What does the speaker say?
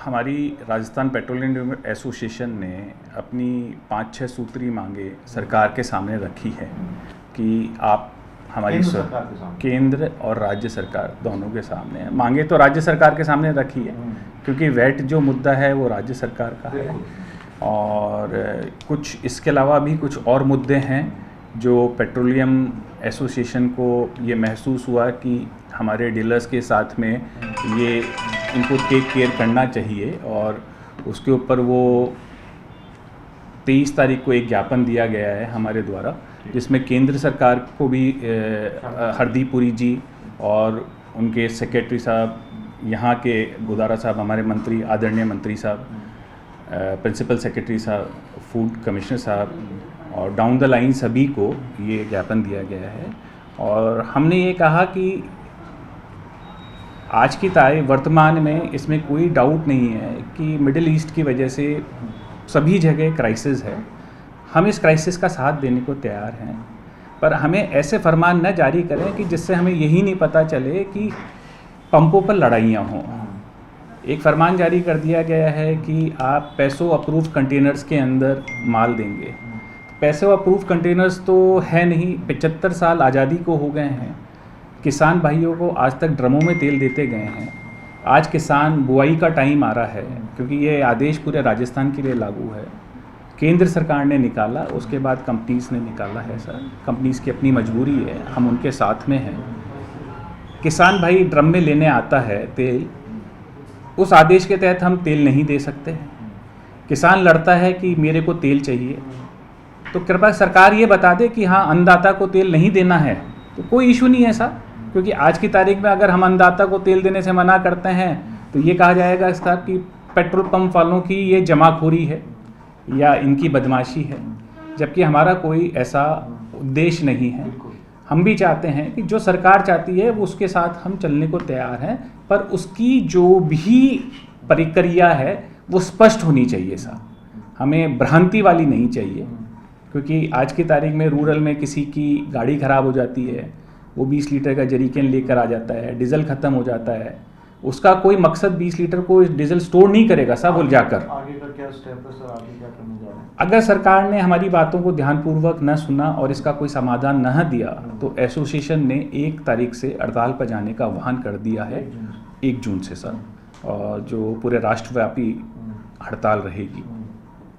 हमारी Rajasthan petroleum association ने अपनी 5-6 सूत्री मांगे सरकार के सामने रखी है कि आप हमारी केंद्र और राज्य सरकार दोनों के सामने मांगे। तो राज्य सरकार के सामने रखी है क्योंकि वैट जो मुद्दा है वो राज्य सरकार का है, और कुछ इसके अलावा भी कुछ और मुद्दे हैं जो पेट्रोलियम एसोसिएशन को ये महसूस हुआ कि हमारे डीलर्स के साथ में ये इनको टेक केयर करना चाहिए, और उसके ऊपर वो 23 तारीख को एक ज्ञापन दिया गया है हमारे द्वारा, जिसमें केंद्र सरकार को भी हरदीप पुरी जी और उनके सेक्रेटरी साहब, यहाँ के गुदारा साहब, हमारे मंत्री, आदरणीय मंत्री साहब, प्रिंसिपल सेक्रेटरी साहब, फूड कमिश्नर साहब और डाउन द लाइन सभी को ये ज्ञापन दिया गया है। और हमने ये कहा कि आज की तारीख वर्तमान में इसमें कोई डाउट नहीं है कि मिडिल ईस्ट की वजह से सभी जगह क्राइसिस है। हम इस क्राइसिस का साथ देने को तैयार हैं, पर हमें ऐसे फरमान न जारी करें कि जिससे हमें यही नहीं पता चले कि पंपों पर लड़ाइयाँ हों। एक फरमान जारी कर दिया गया है कि आप पैसों अप्रूव कंटेनर्स के अंदर माल देंगे। पैसों अप्रूव कंटेनर्स तो है नहीं, 75 साल आज़ादी को हो गए हैं, किसान भाइयों को आज तक ड्रमों में तेल देते गए हैं। आज किसान बुआई का टाइम आ रहा है, क्योंकि ये आदेश पूरे राजस्थान के लिए लागू है। केंद्र सरकार ने निकाला, उसके बाद कंपनीज़ ने निकाला है। सर, कंपनीज़ की अपनी मजबूरी है, हम उनके साथ में हैं। किसान भाई ड्रम में लेने आता है तेल, उस आदेश के तहत हम तेल नहीं दे सकते। किसान लड़ता है कि मेरे को तेल चाहिए, तो कृपया सरकार ये बता दे कि हाँ, अन्नदाता को तेल नहीं देना है तो कोई इशू नहीं है सर, क्योंकि आज की तारीख में अगर हम अन्नदाता को तेल देने से मना करते हैं तो ये कहा जाएगा इसका कि पेट्रोल पंप वालों की ये जमाखोरी है या इनकी बदमाशी है, जबकि हमारा कोई ऐसा उद्देश्य नहीं है। हम भी चाहते हैं कि जो सरकार चाहती है वो उसके साथ हम चलने को तैयार हैं, पर उसकी जो भी प्रक्रिया है वो स्पष्ट होनी चाहिए सर, हमें भ्रांति वाली नहीं चाहिए। क्योंकि आज की तारीख में रूरल में किसी की गाड़ी ख़राब हो जाती है, वो 20 लीटर का जरीकेन लेकर आ जाता है, डीजल ख़त्म हो जाता है, उसका कोई मकसद 20 लीटर को डीजल स्टोर नहीं करेगा सब भूल जाकर। आगे का क्या स्टेप है सर, आगे क्या करने जा रहे हैं? अगर सरकार ने हमारी बातों को ध्यानपूर्वक न सुना और इसका कोई समाधान न दिया तो एसोसिएशन ने 1 तारीख से हड़ताल पर जाने का आह्वान कर दिया है, 1 जून से सर, और जो पूरे राष्ट्रव्यापी हड़ताल रहेगी।